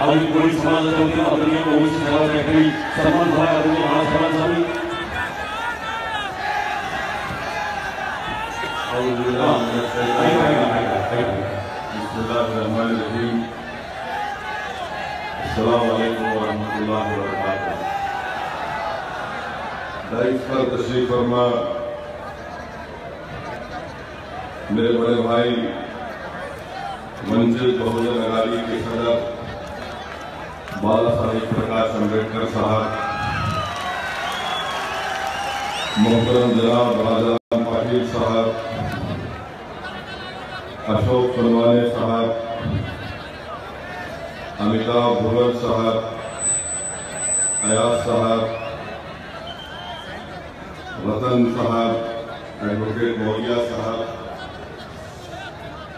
अभी कोई समाज होती आदरणीय ओबीसी समाज के सन्मान भाई आदरणीय महासभा स्वामी दाइस पर तशरीफ फरमा मेरे बड़े भाई मंजिल बहुजन अघाड़ी के सदर बाला साहेब प्रकाश अम्बेडकर साहब, मोहतरम जनाब राजाराम पाटिल साहब, अशोक फरवाने साहब, अमिताभ भुवन साहब, अयाज साहब, रतन साहब, एडवोकेट मौलिया साहब,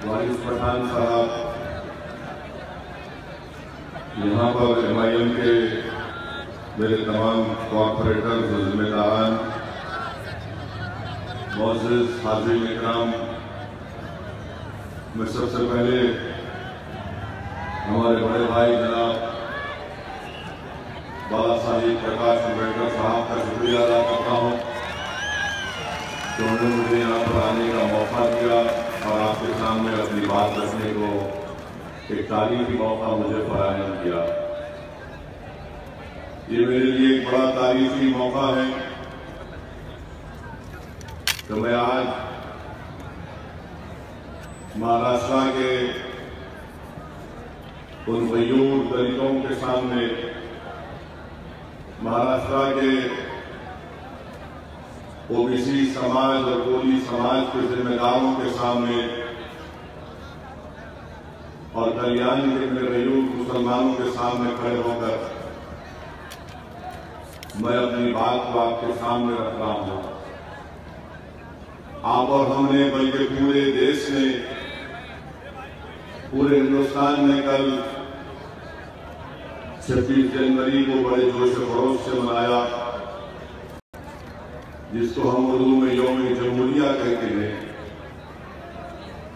वारिस पठान साहब, यहाँ पर MIM के मेरे तमाम कॉर्पोरेटर जिम्मेदारान, मौजूद हाजिर इकराम, मैं सबसे पहले हमारे बड़े भाई जनाब बाला साहेब प्रकाश अम्बेडकर साहब का शुक्रिया अदा करता हूँ कि उन्होंने मुझे यहाँ पर आने का मौका दिया और आपके सामने अपनी बात रखने को एक तारीखी मौका मुझे फराहम किया। ये मेरे लिए एक बड़ा तारीखी मौका है कि मैं आज महाराष्ट्र के उन मजदूर दलितों के सामने, महाराष्ट्र के ओबीसी समाज और कोली समाज के जिम्मेदारों के सामने और कल्याण के मजदूर मुसलमानों के सामने खड़े होकर मैं अपनी बात को आपके सामने रख रहा हूं। आप और हमने, बल्कि पूरे देश ने, पूरे हिंदुस्तान ने कल 26 जनवरी को बड़े जोश खरोश से मनाया, जिसको हम उर्दू में यौम जमहूरिया कहते हैं।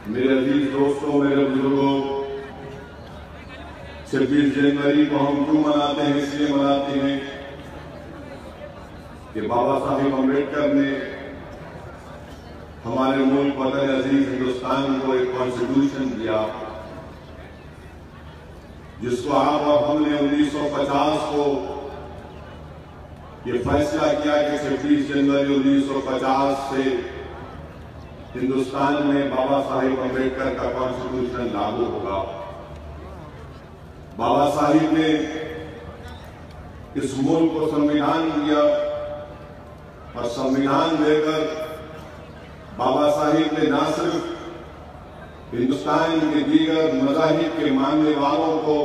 मेरे अजीज दोस्तों, मेरे बुजुर्गों, 26 जनवरी को हम क्यों मनाते हैं? इसलिए मनाते हैं कि बाबा साहेब अम्बेडकर ने हमारे मुल्क वतन अजीज हिंदुस्तान को एक कॉन्स्टिट्यूशन दिया, जिसको आप और हमने 1950 को ये फैसला किया कि 26 जनवरी 1950 से हिंदुस्तान में बाबा साहेब अम्बेडकर का कॉन्स्टिट्यूशन लागू होगा। बाबा साहिब ने इस मुल्क को संविधान दिया और संविधान देकर बाबा साहिब ने न सिर्फ हिंदुस्तान के दीगर मज़ाहिब के मानने वालों को,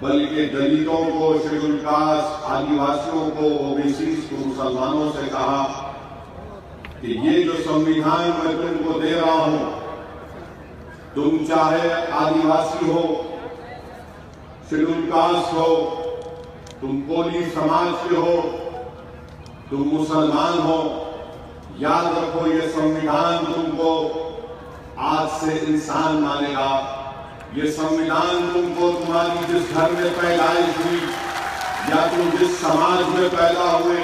बल्कि दलितों को, शेड्यूल कास्ट, आदिवासियों को, ओबीसी को, मुसलमानों से कहा कि ये जो संविधान मैं तुमको दे रहा हूं, तुम चाहे आदिवासी हो, शेड्यूल कास्ट हो, तुम कोली समाज के हो, तुम मुसलमान हो, याद रखो ये संविधान तुमको आज से इंसान मानेगा। ये संविधान तुमको तुम्हारी जिस घर में पैदाइश हुई, या तुम जिस समाज में पैदा हुए,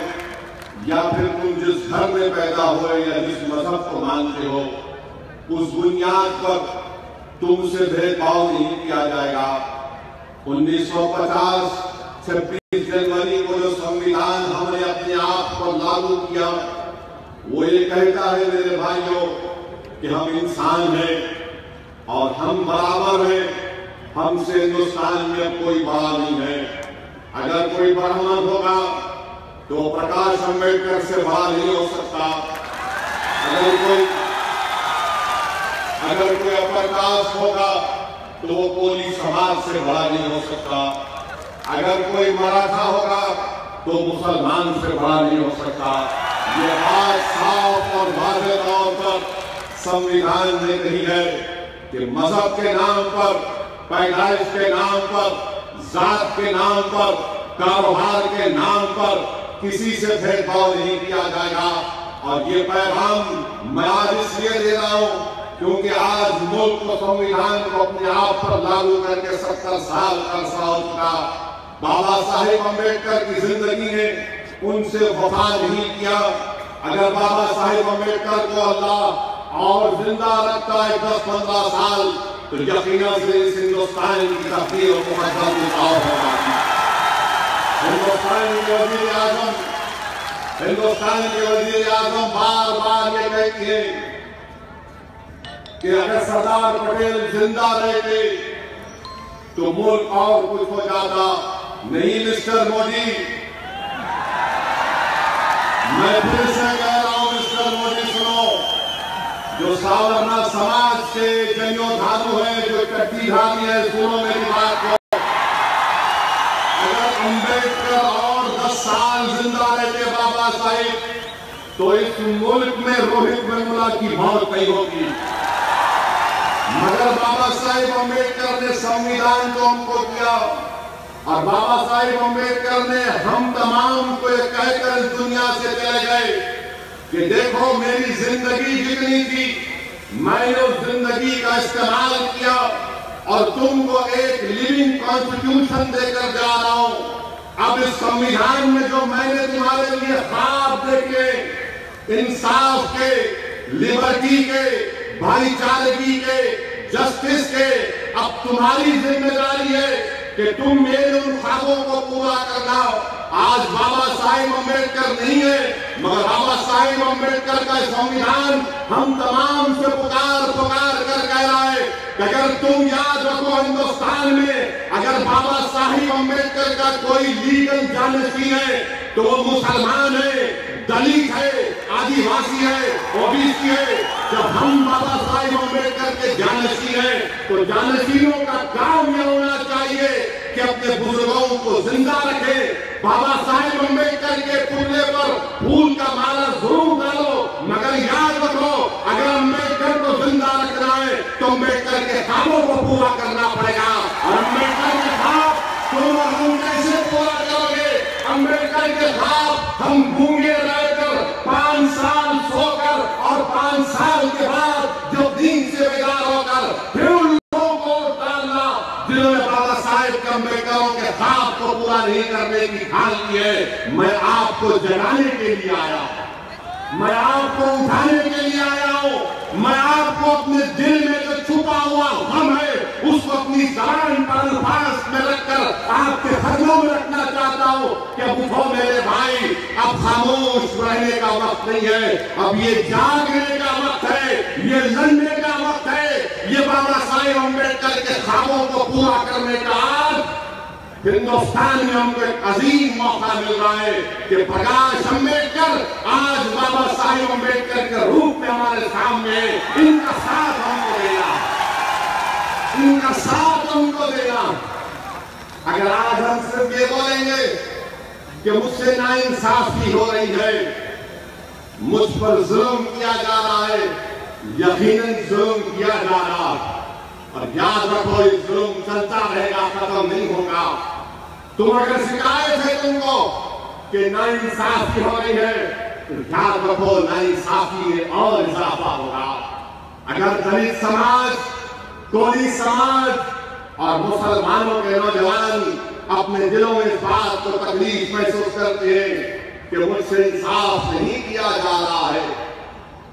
या फिर तुम जिस घर में पैदा हुए, या जिस मजहब को मानते हो, उस बुनियाद पर तुमसे भेदभाव नहीं किया जाएगा। 1950 26 जनवरी को जो संविधान हमने अपने आप पर लागू किया, वो ये कहता है मेरे भाइयों कि हम इंसान हैं और हम बराबर हैं, हमसे हिंदुस्तान में कोई बड़ा नहीं है। अगर कोई ब्राह्मण होगा तो प्रकाश अम्बेडकर से बड़ा नहीं हो सकता। अगर कोई अपर कास्ट होगा तो वो कोली समाज से बड़ा नहीं हो सकता। अगर कोई मराठा होगा तो मुसलमान से बड़ा नहीं हो सकता। ये बात साफ और वाज़ेह तौर पर संविधान ने कही है कि मजहब के नाम पर, पैदाइश के नाम पर, जात के नाम पर, कारोबार के नाम पर किसी से भेदभाव नहीं किया जाएगा। और ये पैगाम मैं आज इसलिए दे रहा हूं क्योंकि आज मुल्क को संविधान को अपने आप पर लागू करके 70 साल का अरसा हो चुका। बाबा साहेब अम्बेडकर की जिंदगी ने उनसे वफा नहीं किया। अगर बाबा साहेब अम्बेडकर को अल्लाह और जिंदा रखता है 10-15 साल, तो यकीनन से इस हिंदुस्तान की तकदीर और मुकद्दर बदलाव होगा। हिंदुस्तान के वजीर आजम बार बार ये कहती है कि अगर सरदार पटेल जिंदा रहते तो मुल्क और कुछ हो जाता। नहीं मिस्टर मोदी, मैं फिर से कह रहा हूं मिस्टर मोदी, सुनो, जो सावरना समाज के जनयोद्धारू है, जो कट्टीधारी है, सुनो मेरी बात को। अगर अम्बेडकर और 10 साल जिंदा रहते बाबा साहेब, तो इस मुल्क में रोहित वेमुला की मौत नहीं होगी। मगर बाबा साहेब अम्बेडकर ने संविधान को हमको दिया और बाबा साहेब अम्बेडकर ने हम तमाम को ये कहकर इस दुनिया से चले गए कि देखो मेरी जिंदगी जितनी थी मैंने उस जिंदगी का इस्तेमाल किया और तुमको एक लिविंग कॉन्स्टिट्यूशन देकर जा रहा हूं। अब इस संविधान में जो मैंने तुम्हारे लिए ख्वाब देखे, इंसाफ के, लिबर्टी के, भाईचारगी के, जस्टिस के, अब तुम्हारी जिम्मेदारी है कि तुम मेरे उन ख्वाबों को पूरा करना। आज बाबा साहेब अम्बेडकर नहीं है, मगर बाबा साहेब अम्बेडकर का संविधान हम तमाम से पुकार कर कह रहा है कि अगर तुम याद रखो हिंदुस्तान में अगर बाबा साहेब अम्बेडकर का कोई लीगल जानशी है तो वो मुसलमान है, दलित है, आदिवासी है, ओबीसी है। जब हम बाबा साहेब अम्बेडकर के जानशी हैं तो जानशियों का काम यह होना चाहिए कि अपने बुजुर्गों को जिंदा रखें। बाबा साहेब अम्बेडकर के पुतले पर फूल का माला जरूर डालो, मगर याद रखो अगर अम्बेडकर को जिंदा रखना है तो अम्बेडकर के ख्वाबों को पूरा करना पड़ेगा। और अम्बेडकर के ख्वाब तुम और हम कैसे पूरा करोगे? अम्बेडकर के ख्वाब हम गूंगे रहकर 5 साल सोकर और 5 साल के बाद जो दीन से बेदार होकर फिर उन लोगों को डालना जिन्होंने बाबा साहेब अम्बेडकरों के ख्वाब को पूरा नहीं करने की ठान ली है। मैं आपको जगाने के लिए आया, मैं आपको उठाने के लिए आया हूं। मैं आपको अपने दिल में जो छुपा हुआ गम है उसको अपनी ज़बान पर अल्फाज में रखकर आपके कदमों में रखना चाहता हूं कि अब उठो मेरे भाई, अब खामोश रहने का वक्त नहीं है, अब ये जागने का वक्त है, ये लड़ने का वक्त है। ये बाबा साहेब अम्बेडकर के ख्वाबों को पूरा करने का आज हिंदुस्तान में हमको एक अजीम मौका मिल रहा है कि प्रकाश अम्बेडकर आज बाबा साहेब अम्बेडकर के रूप में हमारे सामने है। इनका साथ हमको देना, इनका साथ हमको देना। अगर आज हम सिर्फ ये बोलेंगे कि मुझसे नाइंसाफी हो रही है, मुझ पर जुल्म किया जा रहा है, यकीनन जुल्म किया जा रहा, और याद रखो ये जुल्म चलता रहेगा, खत्म नहीं होगा। तुम अगर शिकायत है तुमको कि नाइंसाफी हो रही है तो याद रखो नाइंसाफी में और इजाफा होगा। अगर दलित समाज, कोली समाज और मुसलमानों के नौजवान अपने दिलों में इस बात को तकलीफ महसूस करते हैं कि मुझसे इंसाफ नहीं किया जा रहा है,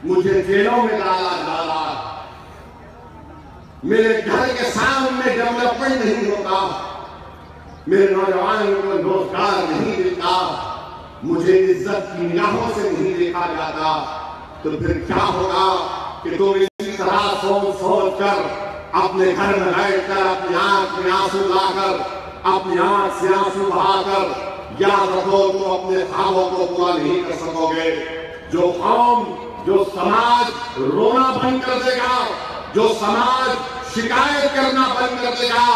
मुझे जेलों में डाला जा रहा है, मेरे घर के सामने डेवलपमेंट नहीं होता, मेरे नौजवान को रोजगार नहीं मिलता, मुझे इज्जत की निगाहों से नहीं देखा जाता, तो फिर क्या होगा कि तुम इसी तरह सोच कर अपने घर में बैठकर अपनी आंख में आंसू लाकर, अपनी आंख से आंसू बहाकर याद रखो तुम अपने ख्वाबों को पूरा नहीं कर सकोगे। जो कौम, जो समाज रोना बंद कर देगा, जो समाज शिकायत करना बंद कर देगा,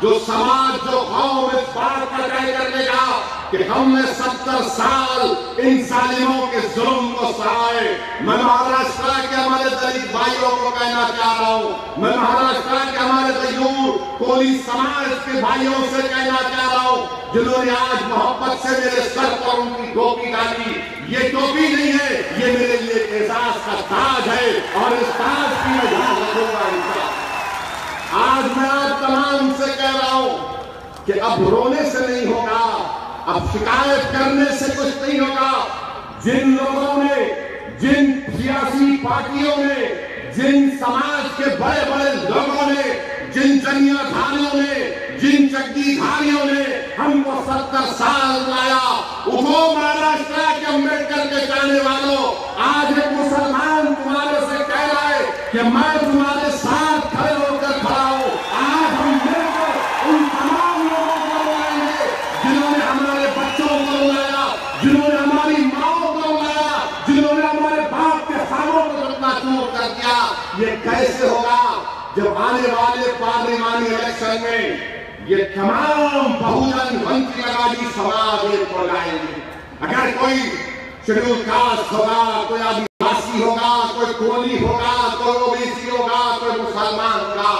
जो समाज, जो कौम इस बात का तय कर देगा कि हमने 70 साल इन जालिमों के जुल्म को सहाए। मैं महाराष्ट्र के हमारे दलित भाइयों को कहना चाह रहा हूं, मैं महाराष्ट्र के हमारे तैयूर कोली समाज के भाइयों से कहना चाह रहा हूं जिन्होंने आज मोहब्बत से मेरे सर पर उनकी टोपी डाली। ये टोपी नहीं है, ये मेरे लिए एहसास का ताज है और इस ताज की मैं ध्यान रखूंगा। कि अब रोने से नहीं होगा, अब शिकायत करने से कुछ नहीं होगा। जिन लोगों ने, जिन सियासी पार्टियों ने, जिन समाज के बड़े बड़े लोगों ने, जिन जनियाधारियों ने, जिन चड्डीधारियों ने हमको 70 साल लाया, उठो महाराष्ट्र के अम्बेडकर के जाने वालों, आज एक मुसलमान तुम्हारे से कह रहा है कि मैं तुम्हारे साथ खड़े होकर खड़ा हूं। आज हम मिलकर उन तमाम लोगों को बुलाएंगे जिन्होंने हमारे बच्चों को बुलाया, जिन्होंने हमारी माओ को बुलाया, जिन्होंने हमारे बाप के खानों को अपना चूर कर दिया। ये कैसे होगा जब आने वाले पार्लिमानी इलेक्शन में ये तमाम बहुजन वंचित समाज एक हो जाएंगे। अगर कोई शेड्यूल कास्ट होगा, कोई आदिवासी होगा, कोई कोली होगा, कोई ओबीसी होगा, कोई मुसलमान होगा,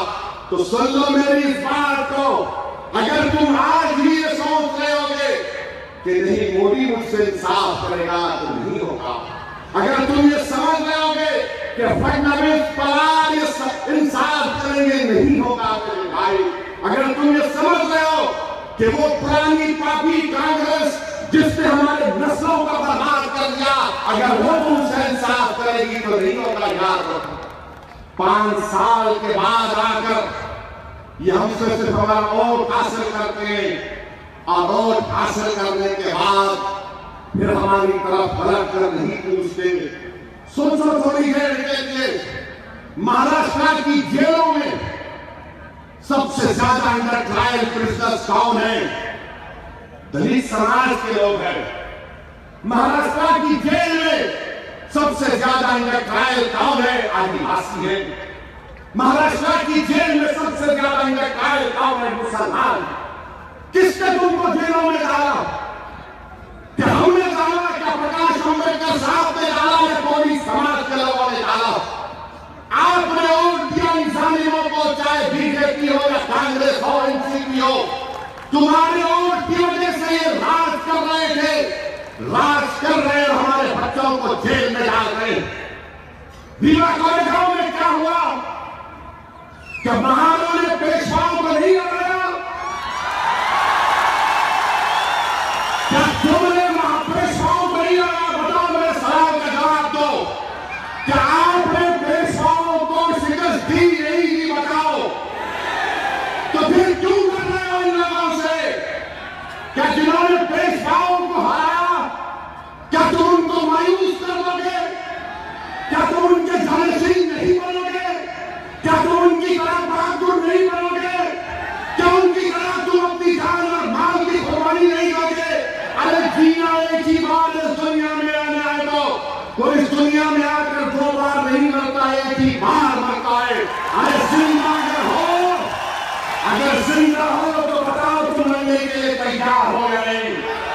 तो सुन लो मेरी इस बात को। अगर तुम आज भी ये सोच रहे होगे कि नहीं मोदी मुझसे इंसाफ करेगा, तो नहीं होगा। अगर तुम ये समझ रहे होगे कि फडणवीस पवार ये इंसाफ करेंगे, नहीं होगा मेरे भाई। अगर तुम ये समझ रहे हो कि वो पुरानी पापी कांग्रेस जिसने हमारे नस्लों का बर्बाद कर दिया, अगर वो तुमसे इंसाफ करेगी तो नहीं होगा यार। 5 साल के बाद आकर ये हमसे सिर्फ हमारा वोट हासिल करते हैं, और वोट हासिल करने के बाद फिर हमारी तरफ पलट कर नहीं पूछते। सोचो थोड़ी देर के लिए, महाराष्ट्र की जेलों में सबसे ज्यादा अंडर ट्रायल प्रिजनर्स कौन है? दलित समाज के लोग हैं। महाराष्ट्र की जेल में सबसे ज्यादा अंडर ट्रायल कौन है? आदिवासी है। महाराष्ट्र की जेल में सबसे ज्यादा अंडर ट्रायल कौन है? मुसलमान। किसने तुमको जेलों में डाला? क्या हमने डाला? क्या प्रकाश अम्बेडकर साहब ने डाला या कोई समाज के लोगों ने डाला? आपने वोट दिया इन जालिमों को, चाहे बीजेपी हो या कांग्रेस हो, एनसीपी हो। तुम्हारे वोट की वजह से ये राज कर रहे थे, राज कर रहे हैं, हमारे बच्चों को जेल में डाल रहे हैं। भीमा कोरेगांव में क्या हुआ? क्या महाराणों ने पेशवाओं को नहीं लगाया? क्या तुमने पेशवाओं को नहीं लगाया? बताओ, मेरे सवाल का जवाब दो। क्या आपने पेशवाओं को शिकस्त दी नहीं दी? बताओ। तो फिर क्यों कर रहे हो इन लोगों से? क्या जिन्होंने पेशवाओं को हराया, क्या तुम उनको मायूस कर दोगे? क्या तुम उनके जानशीन नहीं बनोगे? क्या तुम उनकी तरह बहादुर नहीं बनोगे? क्या उनकी तरह तुम अपनी जान और माल की कुर्बानी नहीं दोगे? अरे जीना एक ही बार इस दुनिया में आने आए तो कोई इस दुनिया में आकर 2 बार नहीं मरता है, एक ही बार मरता है। अरे जिंदा अगर जिंदा हो तो बताओ तुम मरने के लिए तैयार हो या नहीं?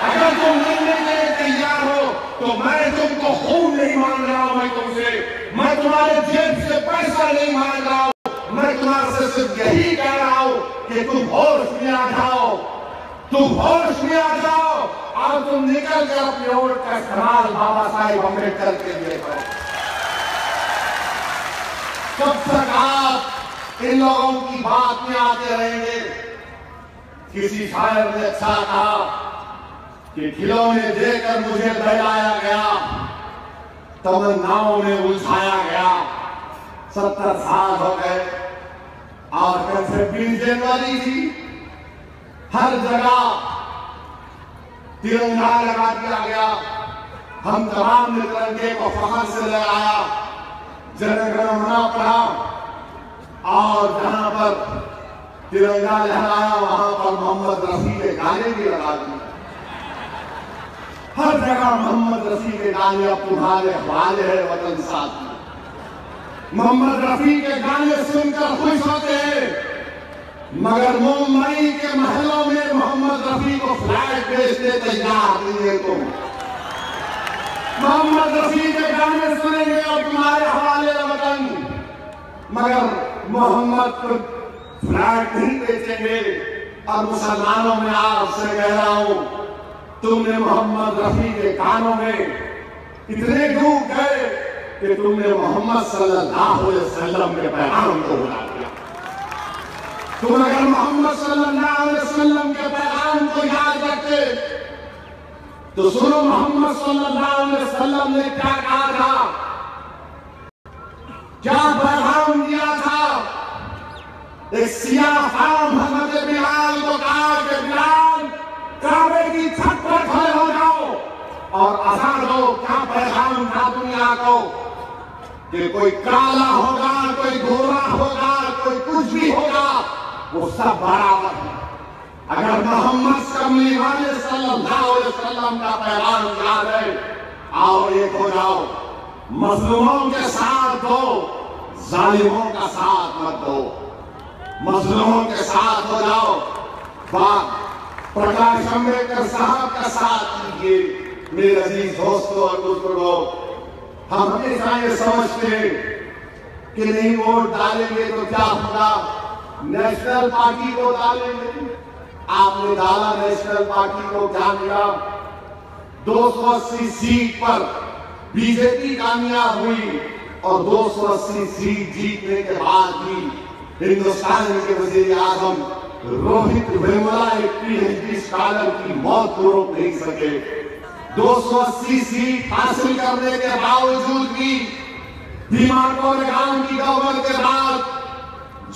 अगर तुम मरने के लिए तैयार हो तो मैं तुमको खून नहीं मांग रहा हूं, मैं तुमसे, मैं तुम्हारे जेब से पैसा नहीं मांग रहा हूं, मैं तुम्हारे से सिर्फ यही कह रहा हूं कि तुम होश में आ जाओ, तुम होश में आ जाओ और तुम निकल कर अपने वोट का इस्तेमाल बाबा साहेब अम्बेडकर के लिए करो। कब तक आप इन लोगों की बात में आते रहेंगे? किसी शायर ने अच्छा कहा कि खिलौने देकर मुझे बहलाया गया, तमन्नाओं में उलझाया गया। 70 साल हो गए और कल 26 जनवरी थी, हर जगह तिरंगा लगा दिया गया। हम तमाम ने तिरंगे को फखर से लगाया, जनगण मना पढ़ा, और जहां पर तिरंगा लहराया वहां पर मोहम्मद रफी के गाने भी लगा दिए। हर जगह मोहम्मद रफी के गाने अब तुम्हारे हवाले है वतन साथी। मोहम्मद रफी के गाने सुनकर खुश होते हैं, मगर मुंबई के महलों में मोहम्मद रफी को फ्लैट बेचने तैयार नहीं है तुम। मोहम्मद रफी के गाने सुनेंगे और तुम्हारे हवाले वतन, मगर मोहम्मद को फ्लैट नहीं बेचेंगे। और मुसलमानों में आपसे कह रहा हूं, तुमने मोहम्मद रफी के गानों में इतने डूब गए कि तुमने मोहम्मद सल्लल्लाहु अलैहि वसल्लम के पैगाम को भुला दिया। तुम अगर मोहम्मद सल्लल्लाहु अलैहि वसल्लम के पैगाम को याद रखते तो सुनो मोहम्मद सल्लल्लाहु अलैहि वसल्लम ने क्या कहा था, क्या पैगाम दिया था। एक सियाह फाम हजरत बिलाल को कहा कि बिलाल काबे की छत पर खड़े हो जाओ और अज़ान दो। क्या पैगाम था दुनिया को कि कोई काला होगा, कोई गोरा होगा, कोई कुछ भी होगा, वो सब बराबर है। अगर मोहम्मद सल्लल्लाहु अलैहि वसल्लम का पैगाम याद है, आओ एक हो जाओ, मजलूमों के साथ दो, जालिमों का साथ मत दो, मजलूमों के साथ हो जाओ। प्रकाश अंबेडकर साहब का साथ कीजिए। मेरे अजीज दोस्तों और बुजुर्गों, हम हमेशा ये समझते हैं कि नहीं वोट डालेंगे तो क्या होगा, नेशनल पार्टी को डालेंगे। आपने डाला नेशनल पार्टी को, क्या मिला? 280 सीट पर बीजेपी कामयाब हुई और 280 सीट जीतने के बाद भी हिंदुस्तान के वजीर आजम रोहित वेमुला एक पीएचडी स्कॉलर की मौत को रोक नहीं सके। 280 सीट हासिल करने के बावजूद भी बीमारों ने काम की गवर्नमेंट के बाद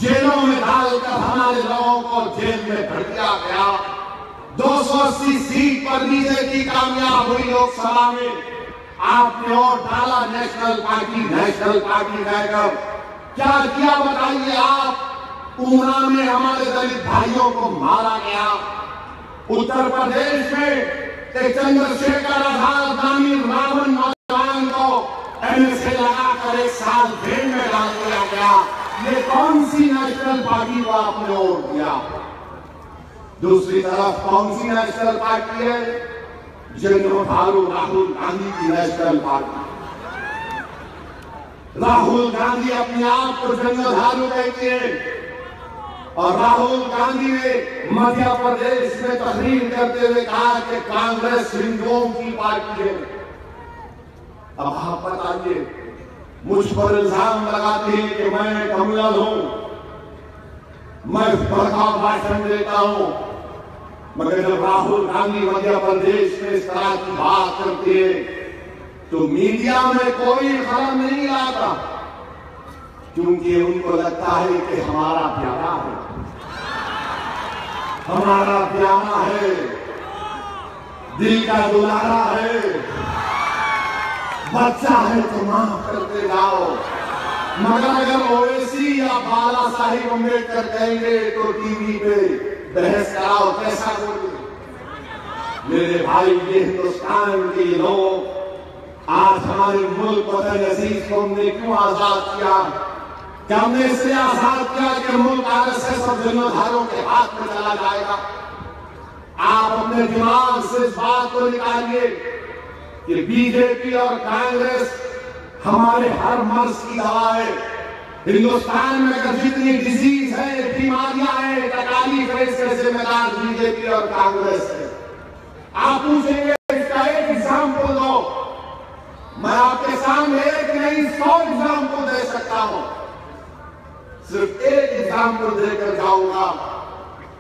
जेलों में डालकर हमारे लोगों को जेल में भर दिया गया। 280 सीट पर बीजेपी कामयाब हुई लोकसभा में। आपने वोट डाला नेशनल पार्टी कहकर, क्या किया बताइए आप? ऊना में हमारे दलित भाइयों को मारा गया। उत्तर प्रदेश में एक चंद्रशेखर आजाद नामी रावण नौजवान को एमएसए लगाकर 1 साल जेल में डाल दिया गया। ये कौन सी नेशनल पार्टी को आपने वोट दिया? दूसरी तरफ कौन सी नेशनल पार्टी है? जनोधारू राहुल गांधी की नेशनल पार्टी। राहुल गांधी अपने आप को जनोधारू कहते हैं और राहुल गांधी ने मध्य प्रदेश में तकरीर करते हुए कहा कि कांग्रेस हिंदुओं की पार्टी है। अब आप बताइए, मुझ पर इल्जाम लगाते हैं कि मैं कम्युनल हूं, मैं भड़काऊ भाषण देता हूं, मगर जब राहुल गांधी मध्य प्रदेश में इस तरह की बात करते हैं तो मीडिया में कोई खबर नहीं आता, क्योंकि उनको लगता है कि हमारा प्यारा है, हमारा प्यारा है, दिल का दुलारा है, बच्चा है तो माफ करते जाओ। मगर अगर ओवैसी या बाला साहिब अम्बेडकर कहेंगे तो टीवी पे बहस कराओ, कैसा बोले? मेरे भाई, ये हिंदुस्तान के लोग, आज हमारे मुल्क वतन अजीज को हमने क्यों आजाद किया? क्या हमने इसलिए आजाद किया कि मुल्क आरएसएस और जिम्मेदारों के हाथ में चला जाएगा? आप अपने दिमाग से इस बात को निकालिए कि बीजेपी और कांग्रेस हमारे हर मर्ज की दवा है। हिंदुस्तान में अगर जितनी डिजीज है, बीमारियां हैं, तकलीफ है, इसके जिम्मेदार बीजेपी और कांग्रेस है। आप पूछेंगे इसका एक एग्जाम्पल दो, मैं आपके सामने एक नहीं 100 एग्जाम्पल दे सकता हूं। सिर्फ एक एग्जाम्पल देकर जाऊंगा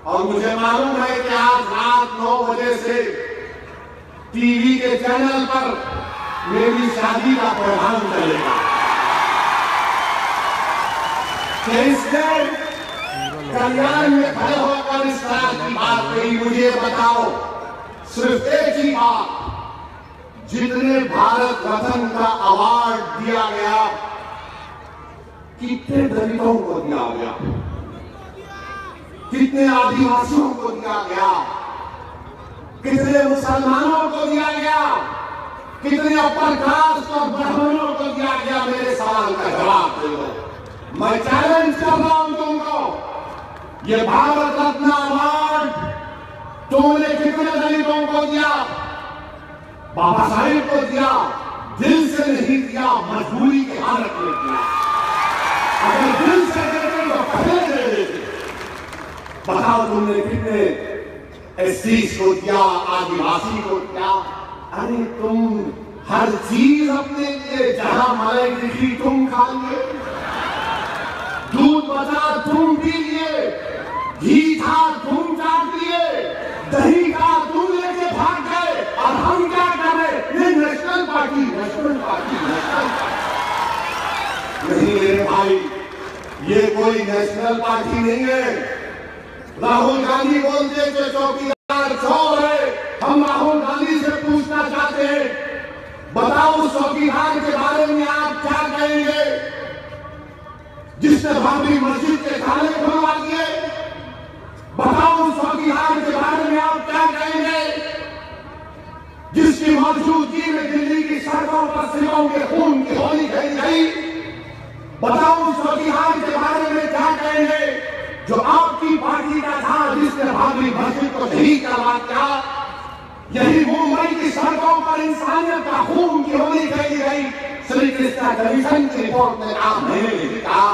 और मुझे मालूम है कि आज रात 9 बजे से टीवी के चैनल पर मेरी शादी का प्रोग्राम चलेगा। इसने कल्याण में खड़े होकर इस तरह की बात कही। मुझे बताओ सिर्फ एक ही बात, जितने भारत रत्न का अवार्ड दिया गया कितने दलितों को दिया गया, कितने आदिवासियों को दिया गया, कितने मुसलमानों को दिया गया, कितने अपर कास्ट और ब्राह्मणों को दिया गया? मेरे सवाल का जवाब दो। मैं चैलेंज कर रहा हूं तुमको, ये भारत रत्न अवार्ड तुमने कितने दलितों को दिया? बाबा साहिब को दिया, दिल से नहीं दिया, मजबूरी के हालत में दिया। अगर दिल से देते तो पहले दे देते। बताओ तुमने कितने एससीज को दिया, आदिवासी को दिया? अरे तुम हर चीज अपने लिए, जहां मलाई दिखी तुम खा लिए, दूध बचा तुम पी लिए, घी था तुम चाट दिए, दही का तुम लेके भाग गए, और हम क्या कर रहे? ये national party, national party, national party. नहीं मेरे भाई, ये कोई नेशनल पार्टी नहीं है। राहुल गांधी बोलते थे चौकीदार चोर है। हम राहुल गांधी से पूछना चाहते हैं, बताओ उस चौकीदार के बारे में आप क्या कहेंगे जिसने बाबरी मस्जिद के ताले खुलवा दिए? बताओ उस चौकीदार के बारे में आप क्या कहेंगे जिसकी मौजूदगी में दिल्ली की सड़कों पर सिखों के खून की होली खेली गई? बताओ उस चौकीदार के बारे में क्या कहेंगे जो आपकी पार्टी का था, जिसने बाबरी मस्जिद को शहीद करवा दिया? यही मुंबई की सड़कों पर इंसानियत का खून की होली खेली गई। श्री कृष्णा कमीशन की रिपोर्ट में आप नहीं कहा।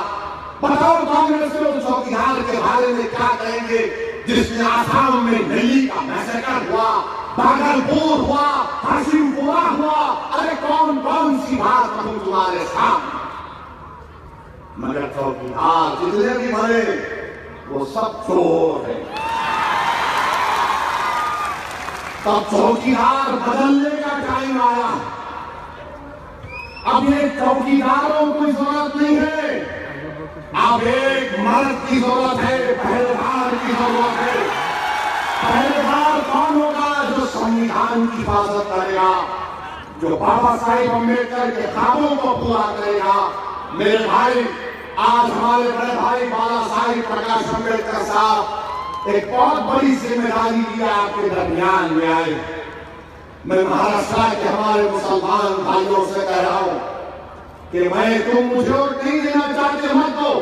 बताओ कांग्रेस के उस चौकीदार के बारे में क्या कहेंगे जिसने आसाम में दिल्ली का मैसेकर हुआ, भागलपुर हुआ, हाशिमपुरा हुआ? अरे कौन कौन सी बात कहूं तुम्हारे सामने? मगर चौकीदार जितने भी बने वो सब चोर है। तब चौकीदार बदलने का टाइम आया। अब ये चौकीदारों की जरूरत नहीं है, अब एक मर्द की जरूरत है, पहरेदार की जरूरत है। पहरेदार कौन होगा? जो संविधान की हिफाजत करेगा, जो बाबा साहेब अम्बेडकर के ख्वाबों को पूरा करेगा। मेरे भाई, आज हमारे बड़े भाई बाला साहेब प्रकाश अम्बेडकर साहब एक बहुत बड़ी जिम्मेदारी लिया आपके दरमियान में आए। मैं महाराष्ट्र के हमारे मुसलमान भाइयों से कह रहा हूं कि तुम मुझे वोट नहीं देना चाहते मत दो।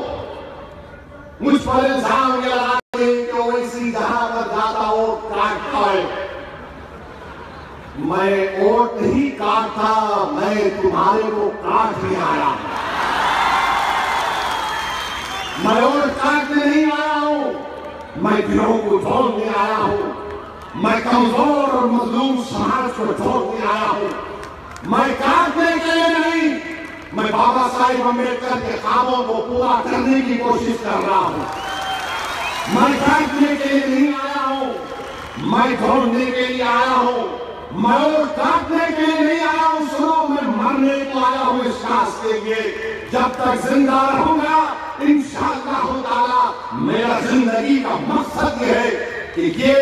मुझ पर इल्जाम लगाते कि ओवैसी जहां पर जाता वोट काटता है। मैं वोट नहीं काटता, मैं तुम्हारे को काटने आया। मैं वोट काटने नहीं आया हूं, मैं गिरोह को जोड़ने आया हूं। मैं कमजोर और मजलूम समाज को जोड़ने आया हूं। मैं काटने के लिए नहीं, मैं बाबा साहेब अम्बेडकर के ख्वाबों को पूरा करने की कोशिश कर रहा हूं। मैं काटने के लिए नहीं आया हूं, मैं जोड़ने के लिए आया हूं। मैं और काटने के लिए नहीं आया हूं। सुनो, मैं मरने को आया हूं इस काज के लिए। जब तक जिंदा रहूंगा इंशाअल्लाह ताला मेरा जिंदगी का मकसद ये है कि ये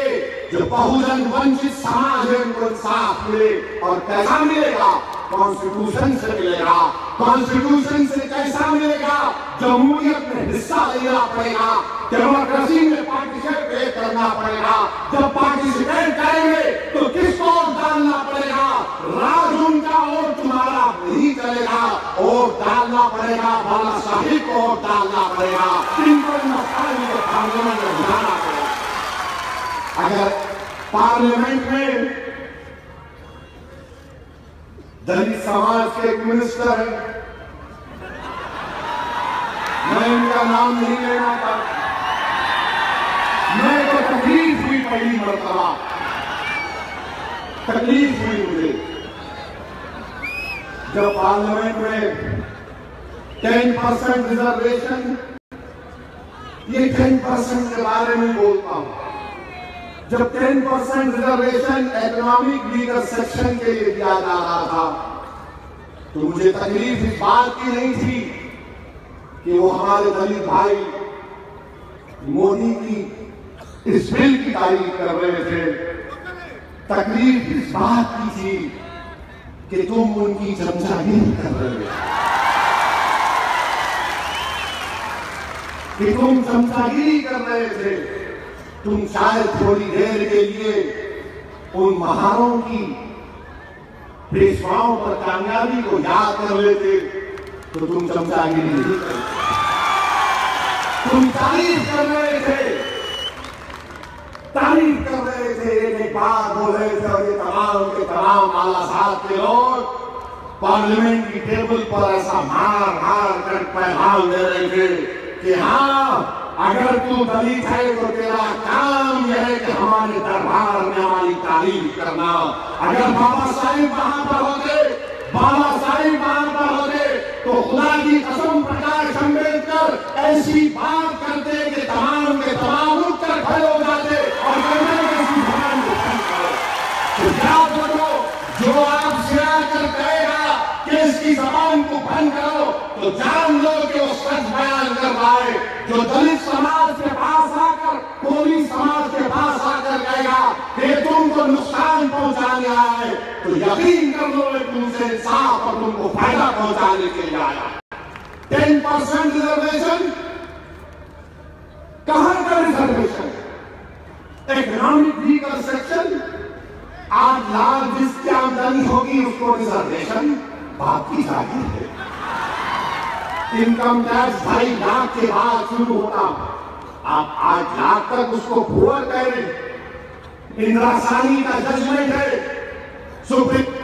जो बहुजन वंचित समाज है उनको इंसाफ मिले। और कैसा मिलेगा? कॉन्स्टिट्यूशन से मिलेगा। कॉन्स्टिट्यूशन से कैसा मिलेगा? जमहूरियत में हिस्सा लेना पड़ेगा, डेमोक्रेसी में पार्टिसिपेट करना पड़ेगा। जब पार्टिसिपेट करेंगे तो किसको वोट डालना पड़ेगा? राज उनका और तुम्हारा नहीं चलेगा। वोट डालना पड़ेगा, बाला साहिब को वोट डालना पड़ेगा, इनको मसाइल को पार्लियामेंट में बुलाना पड़ेगा। अगर पार्लियामेंट में दलित समाज के एक मिनिस्टर है, मैं उनका नाम नहीं लेना चाहता, मैं तो तकलीफ हुई पहली मरतबा, तकलीफ हुई मुझे जब पार्लियामेंट में 10% रिजर्वेशन, ये 10% के बारे में बोलता हूं। जब 10% रिजर्वेशन इकोनॉमिक लीगल सेक्शन के लिए दिया जा रहा था तो मुझे तकलीफ इस बात की नहीं थी कि वो हमारे दलित भाई मोदी की इस बिल की तारीफ कर रहे थे। तकलीफ इस बात की थी कि तुम उनकी चमचागिरी कर रहे हो, कि तुम चमचागिरी कर रहे थे। तुम शायद थोड़ी देर के लिए उन महारों की पेशवाओं पर कामयाबी को याद कर लेते तो तुम चमचागिरी नहीं करते, तुम तारीफ कर रहे थे, तारीफ कर रहे थे, एक बात बोल रहे थे। और ये तमाम के तमाम आला साहब के लोग पार्लियामेंट की टेबल पर ऐसा मार मार कर पैगाम दे रहे थे कि हाँ, अगर तू दलित है तो तेरा काम यह है कि हमारे दरबार में हमारी तारीफ करना। अगर बाबा साहिब वहां पर होते, बाबा साहिब वहां पर होते तो खुदा की कसम प्रकाश अम्बेडकर ऐसी बात करते कि तमाम के तमाम आए, जो दलित समाज के पास आकर, कोली समाज के पास आकर कहेगा कि तुमको नुकसान पहुंचाने आए, तो यकीन कर लो तुमसे इंसाफ और तुमको फायदा पहुंचाने के लिए आया। 10% रिजर्वेशन, कहां का रिजर्वेशन? इकोनॉमिक रिकंस्ट्रक्शन, 8 लाख जिसकी आमदनी होगी उसको रिजर्वेशन, बाकी जाती है। इनकम टैक्स 2.5 लाख के बाद शुरू होता, आप 8 लाख तक उसको पुअर कह रहे हैं। इंदिरा साहनी का जजमेंट है सुप्रीम।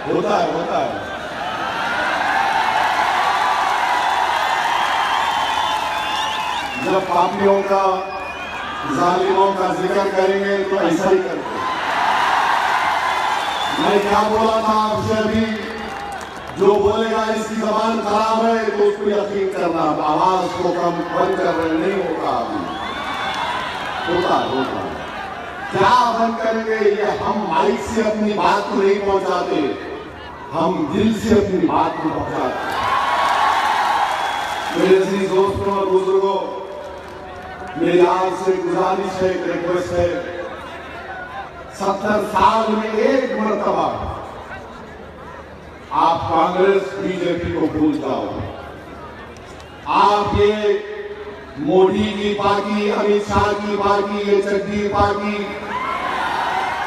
होता है। जब पापियों का, जालिमों का जिक्र करेंगे तो ऐसा ही करते। मैं क्या बोला था आपसे अभी, जो बोलेगा इसकी जबान खराब है तो उसको यकीन करना, आवाज को कम बंद कर रहे नहीं होगा। अभी होता क्या बंद करेंगे? ये हम माइक से अपनी बात को नहीं पहुंचाते, हम दिल से अपनी बात को पहुंचाते। मेरे अजीज दोस्तों और बुजुर्गों, मेरी आपसे गुजारिश है, एक रिक्वेस्ट है, 70 साल में एक मर्तबा आप कांग्रेस बीजेपी को भूल जाओ। आप ये मोदी की पार्टी, अमित शाह की पार्टी, ये चड्डी पार्टी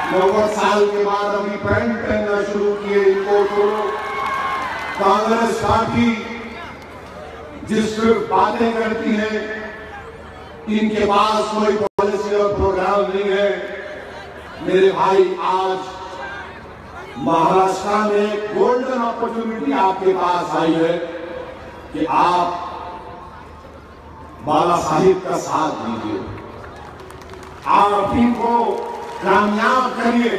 90 साल के बाद अभी पैंट पहनना शुरू किए, इनको छोड़ो। कांग्रेस पार्टी जिस बातें करती है, इनके पास कोई पॉलिसी और प्रोग्राम नहीं है। मेरे भाई, आज महाराष्ट्र में गोल्डन अपॉर्चुनिटी आपके पास आई है कि आप बाला साहिब का साथ दीजिए, आप इनको कामयाब करिए।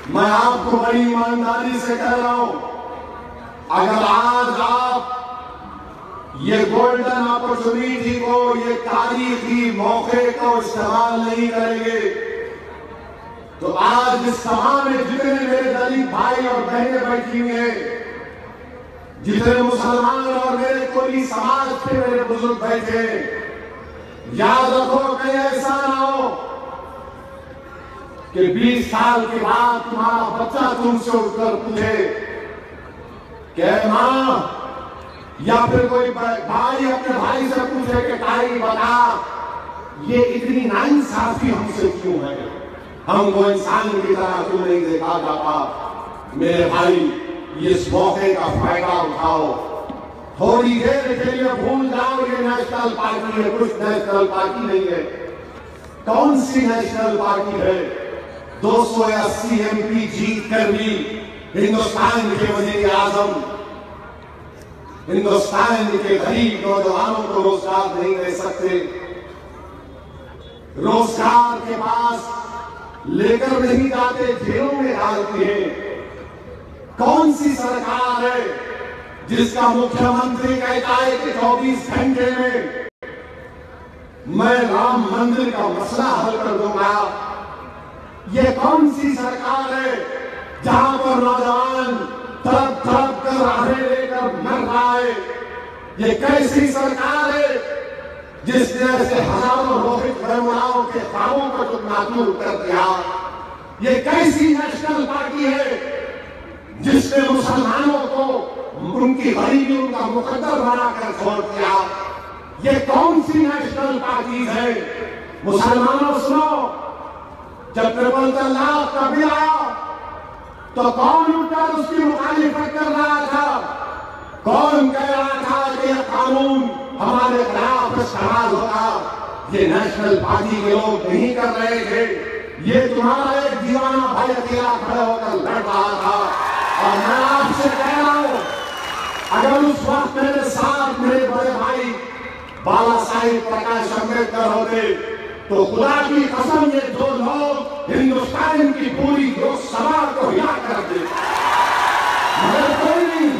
मैं आपको बड़ी ईमानदारी से कह रहा हूं, अगर आज आप ये गोल्डन अपॉर्चुनिटी को, ये तारीखी मौके को इस्तेमाल नहीं करेंगे तो आज इस सभा में जितने मेरे दलित भाई और बहनें बैठी हुई हैं, जितने मुसलमान और मेरे कोली समाज के मेरे बुजुर्ग बैठे, याद रखो कहीं ऐसा ना हो कि 20 साल के बाद तुम्हारा बच्चा तुमसे उठकर पूछे कि मां, या फिर कोई भाई अपने भाई से पूछे कि भाई बता, ये इतनी नाइंसाफी हमसे क्यों है, हमको इंसान की तरह क्यों नहीं देखा जाता। मेरे भाई, इस मौके का फायदा उठाओ, थोड़ी देर के लिए भूल जाओ ये नेशनल पार्टी है, कुछ नेशनल पार्टी नहीं है। कौन सी नेशनल पार्टी है? 280 MP जीत कर भी हिंदुस्तान के वजीर आजम हिंदुस्तान के गरीब नौजवानों को रोजगार नहीं दे सकते, रोजगार के पास लेकर नहीं जाते, जेलों में डालती है। कौन सी सरकार है जिसका मुख्यमंत्री कहता है कि 24 घंटे में मैं राम मंदिर का मसला हल कर दूंगा? ये कौन सी सरकार है जहां पर नौजवान तड़प तड़प कर राहें लेकर मर रहा है? ये कैसी सरकार है जिसने ऐसे हजारों रोहित वेमुलाओं के ख्वाबों को चकनाचूर कर दिया? ये कैसी नेशनल पार्टी है जिसने मुसलमानों को उनकी गरीबी उनका मुकद्दर बनाकर छोड़ दिया? ये कौन सी नेशनल पार्टी है? मुसलमानों सुनो, जब ट्रिपल तलाक का बिल आया तो कौन उठकर उसकी मुखालिफत कर रहा था? कौन कह रहा था कि यह कानून हमारे खिलाफ इस्तेमाल होगा? ये नेशनल पार्टी के लोग नहीं कर रहे थे, ये तुम्हारा एक दीवाना भाई अकेला खड़ा होकर लड़ रहा था। और मैं आपसे कह रहा हूं, अगर उस वक्त मेरे साथ मेरे बड़े भाई बाला साहेब प्रकाश अम्बेडकर होते तो खुदा की कसम ये दो लोग हिंदुस्तान की पूरी लोकसभा को हिला कर दे। मगर कोई नहीं।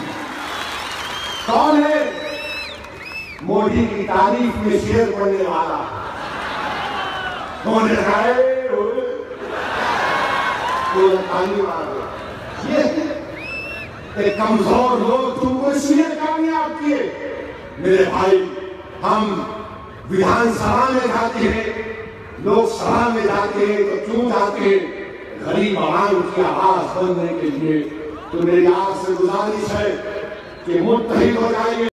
कौन है मोदी की तारीफ में शेर पढ़ने वाला? कौन है? ये कमजोर लोग तुमको इसलिए कामयाब किए। मेरे भाई, हम विधानसभा में जाते हैं, लोकसभा में जाते हैं तो क्यों जाते हैं? गरीब आवाम की आवाज बनने के लिए। तो मेरी आपसे गुजारिश है कि मुत्तहिद हो जाइए,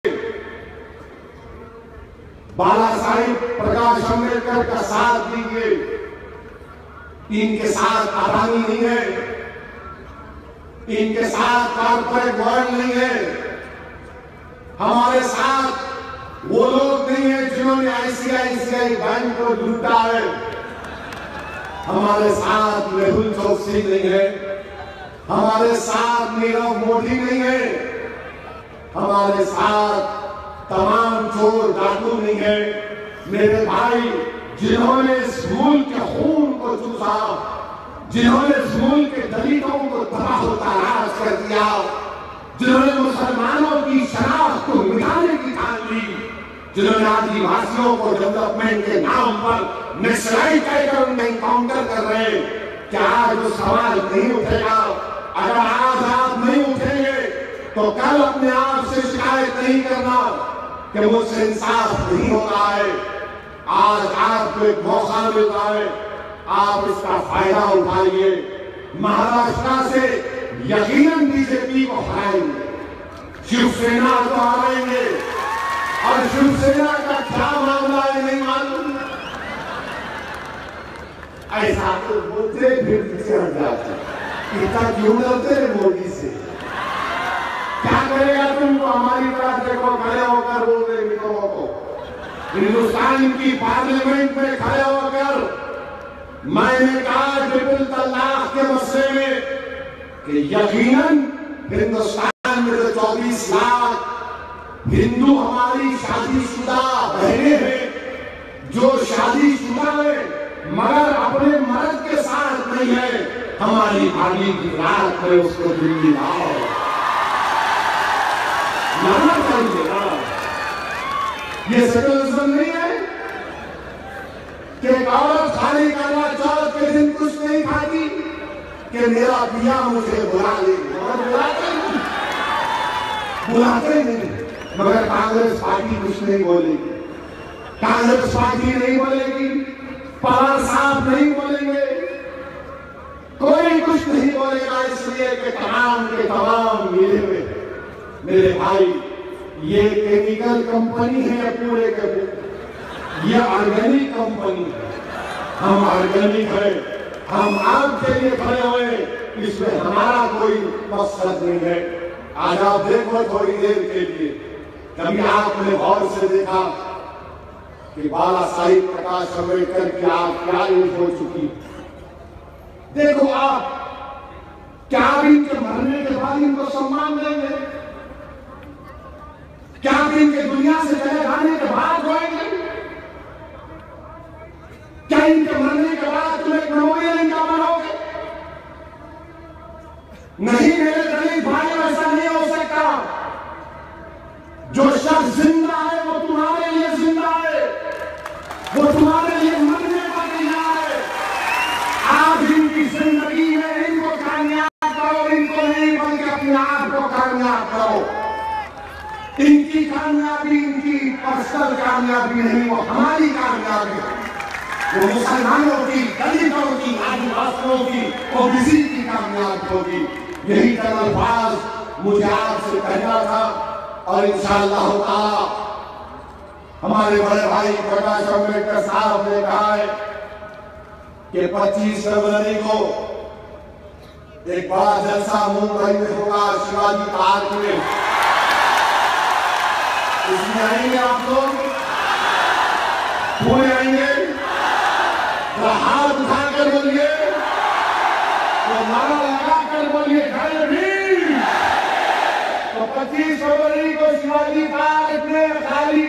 बाला साहेब प्रकाश अम्बेडकर का साथ दीजिए। इनके साथ अडानी नहीं है, इनके साथ कॉर्पोरेट वर्ल्ड नहीं है, हमारे साथ वो लोग नहीं है जिन्होंने आईसीआईसीआई बैंक को लूटा है, हमारे साथ मेहुल चौकसी नहीं है, हमारे साथ नीरव मोदी नहीं है, हमारे साथ तमाम चोर डाकू नहीं है। मेरे भाई, जिन्होंने इस मुल्क के खून को चूसा, जिन्होंने इस मुल्क के दलितों को तबाह तहस कर दिया, जिन्होंने मुसलमानों की शनाख्त को मिटाने की ठान ली, जिन्होंने आदिवासियों को डेवलपमेंट के नाम पर मिसराई कहकर उनका इनकाउंटर कर रहे हैं, क्या आज वो सवाल नहीं उठेगा? अगर आज आप नहीं उठेंगे तो कल अपने आप से शिकायत नहीं करना कि मुझसे इंसाफ नहीं होता है। आज आपको एक मौका मिल रहा है, आप इसका फायदा उठाइए। महाराष्ट्र से यकीनन बीजेपी को हराएंगे, शिवसेना को हराएंगे। और शिवसेना का क्या मामला है नहीं मालूम, ऐसा तो बोलते फिर पीछे हट जाते। इतना क्यों डरते मोदी से? क्या करेगा तुमको? हमारी तरफ देखो, खड़े होकर बोल रहे मित्रों को, हिंदुस्तान की पार्लियामेंट में खड़े होकर मैंने कहा ट्रिपल तलाक के मसले में कि यकीनन हिंदुस्तान में जो 24 लाख हिंदू हमारी शादीशुदा बहनें हैं, जो शादीशुदा है मगर अपने मर्द के साथ नहीं है, हमारी भाभी की रात में उसको दिल्ली लाओ। लाना चाहिए ना। ये सेकुलरिज्म नहीं है कि एक औरत खाली करवा चौथ के दिन कुछ नहीं खाती कि मेरा पिया मुझे बुला ले। बुलाते नहीं, मगर कांग्रेस पार्टी कुछ नहीं बोलेगी, कांग्रेस पार्टी नहीं बोलेगी, पवार साहब नहीं बोलेंगे, कोई कुछ नहीं बोलेगा, इसलिए कि तमाम के तमाम मिले हुए। मेरे भाई, ये केमिकल कंपनी है पूरे के पूरे, ये ऑर्गेनिक कंपनी है। हम ऑर्गेनिक है, हम आपके लिए खड़े हुए, इसमें हमारा कोई मकसद नहीं है। आज आप देखो थोड़ी देर के लिए, कभी आपने गौर से देखा कि बाला साहिब प्रकाश अम्बेडकर की आप क्या एज हो चुकी? देखो आप, क्या आप इनके मरने के बाद इनको सम्मान देंगे? क्या आप इनके दुनिया से चले जाने के बाद रोएंगे? क्या इनके मरने के बाद तुम एक मेमोरियल इनका बनाओगे? नहीं मेरे दलित भाई, ऐसा नहीं हो सकता। जो शख्स जिंदा है वो तुम्हारे लिए जिंदा है, वो तुम्हारे लिए मरने का तैयार है। आप इनकी जिंदगी में इनको कामयाब करो, इनको नहीं बल्कि अपने आप को कामयाब करो। इनकी कामयाबी इनकी पर्सनल कामयाबी नहीं, वो हमारी कामयाबी है। वो मुसलमानों की, दलितों की, आदिवासियों की, ओबीसी की कामयाबी होगी। यही अल्फाज मुझे आपसे कहना था और इंशाअल्लाह ताला हमारे बड़े भाई प्रकाश अम्बेडकर साहब ने कहा है कि 25 फरवरी को एक बड़ा जलसा मुंबई में होगा, शिवाजी पार्क में। इसमें आएंगे आप लोग, पूरे आएंगे, हाथ उठाकर बोलिए, तो नारा लगाकर बोलिए जय भीम। तो 25 फरवरी को शिवाजी पार्क में खाली